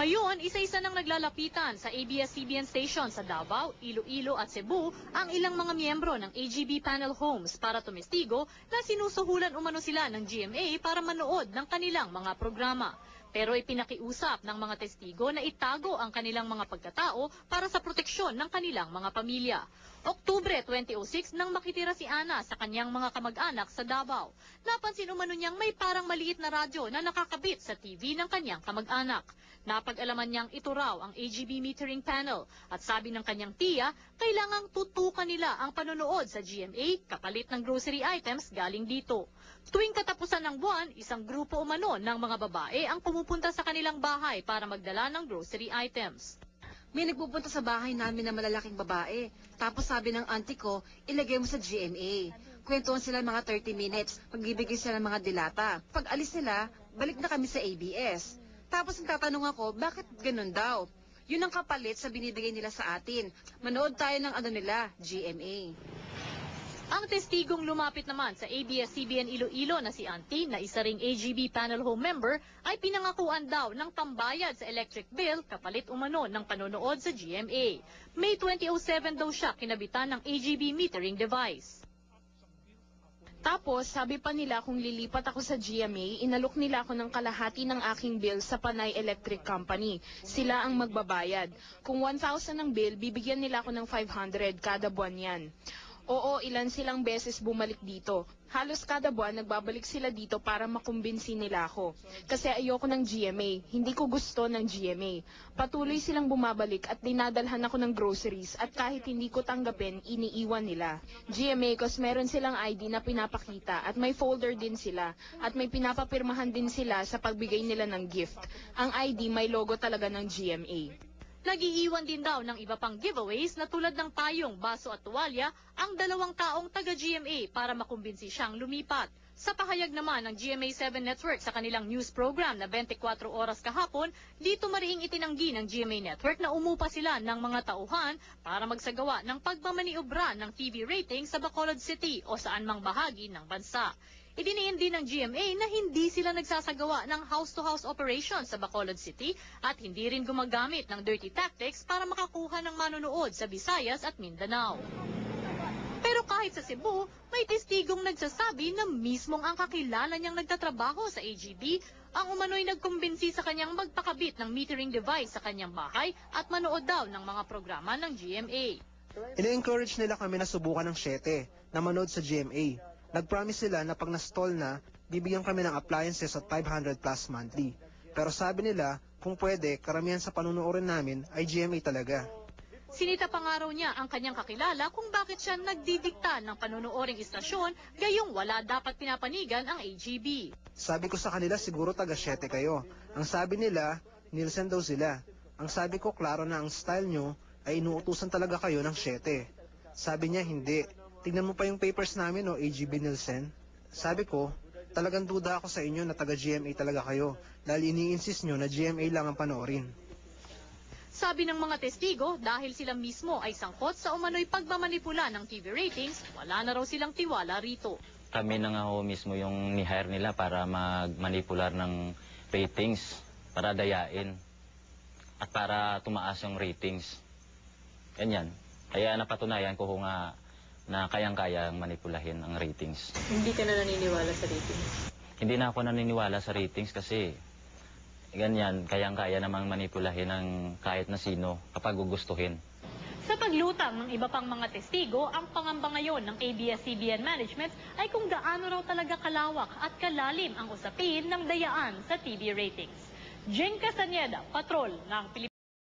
Ngayon, isa-isa nang naglalapitan sa ABS-CBN station sa Davao, Iloilo at Cebu ang ilang mga miyembro ng AGB Panel Homes para tumestigo na sinusuhulan umano sila ng GMA para manood ng kanilang mga programa. Pero ipinakiusap ng mga testigo na itago ang kanilang mga pagkatao para sa proteksyon ng kanilang mga pamilya. Oktubre 2006 nang makitira si Ana sa kanyang mga kamag-anak sa Davao. Napansin umano niyang may parang maliit na radyo na nakakabit sa TV ng kanyang kamag-anak. Napag-alaman niyang ito raw ang AGB metering panel at sabi ng kanyang tiya, kailangang tutukan nila ang panonood sa GMA kapalit ng grocery items galing dito. Tuwing katapusan ng buwan, isang grupo umano ng mga babae ang pumupunta sa kanilang bahay para magdala ng grocery items. May nagpupunta sa bahay namin na malalaking babae. Tapos sabi ng auntie ko, ilagay mo sa GMA. Kwentuhan sila mga 30 minutes, magbibigay sila ng mga dilata. Pag alis nila, balik na kami sa ABS. Tapos nagtatanong ako, bakit ganun daw? Yun ang kapalit sa binibigay nila sa atin. Manood tayo ng GMA. Ang testigong lumapit naman sa ABS-CBN Iloilo na si Auntie na isa ring AGB Panel Home member ay pinangakuan daw ng pambayad sa electric bill kapalit umano ng panonood sa GMA. May 2007 daw siya kinabitan ng AGB metering device. Tapos, sabi pa nila kung lilipat ako sa GMA, inalok nila ako ng kalahati ng aking bill sa Panay Electric Company. Sila ang magbabayad. Kung 1,000 ang bill, bibigyan nila ako ng 500 kada buwan yan. Oo, ilan silang beses bumalik dito. Halos kada buwan nagbabalik sila dito para makumbinsi nila ako. Kasi ayoko ng GMA, hindi ko gusto ng GMA. Patuloy silang bumabalik at dinadalhan ako ng groceries at kahit hindi ko tanggapin, iniiwan nila. GMA cause meron silang ID na pinapakita at may folder din sila at may pinapapirmahan din sila sa pagbigay nila ng gift. Ang ID may logo talaga ng GMA. Nag-iiwan din daw ng iba pang giveaways na tulad ng payong, baso at tuwalya ang dalawang taong taga-GMA para makumbinsi siyang lumipat. Sa pahayag naman ng GMA7 Network sa kanilang news program na 24 oras kahapon, dito mariing itinanggi ng GMA Network na umupa sila ng mga tauhan para magsagawa ng pagmamaniobra ng TV rating sa Bacolod City o saan mang bahagi ng bansa. Idiniin din ng GMA na hindi sila nagsasagawa ng house-to-house operation sa Bacolod City at hindi rin gumagamit ng dirty tactics para makakuha ng manonood sa Visayas at Mindanao. Pero kahit sa Cebu, may testigong nagsasabi na mismong ang kakilala niyang nagtatrabaho sa AGB ang umano'y nagkumbinsi sa kanyang magpakabit ng metering device sa kanyang bahay at manood daw ng mga programa ng GMA. Ina-encourage nila kami na subukan ng 7 na manood sa GMA. Nag-promise sila na pag na-stall na, bibigyan kami ng appliances at 500 plus monthly. Pero sabi nila, kung pwede, karamihan sa panunuorin namin ay GMA talaga. Sinita pa nga raw niya ang kanyang kakilala kung bakit siya nagdidikta ng panunuoring istasyon gayong wala dapat pinapanigan ang AGB. Sabi ko sa kanila, siguro taga 7 kayo. Ang sabi nila, Nielsen daw sila. Ang sabi ko, klaro na ang style nyo ay inuutusan talaga kayo ng 7. Sabi niya, hindi. Tingnan mo pa yung papers namin o AGB Nielsen. Sabi ko, talagang duda ako sa inyo na taga GMA talaga kayo dahil ini-insist nyo na GMA lang ang panoorin. Sabi ng mga testigo, dahil sila mismo ay sangkot sa umano'y pagmamanipula ng TV ratings, wala na raw silang tiwala rito. Kami na nga ho mismo yung ni-hire nila para magmanipular ng ratings, para dayain at para tumaas yung ratings. Ganyan. Kaya napatunayan ko nga na kayang-kayang manipulahin ang ratings. Hindi ka na naniniwala sa ratings? Hindi na ako naniniwala sa ratings kasi ganyan, kayang-kaya namang manipulahin ng kahit na sino kapag gugustuhin. Sa paglutang ng iba pang mga testigo, ang pangamba ngayon ng ABS-CBN management ay kung gaano raw talaga kalawak at kalalim ang usapin ng dayaan sa TV ratings. Jen Castañeda, Patrol ng Pilipinas.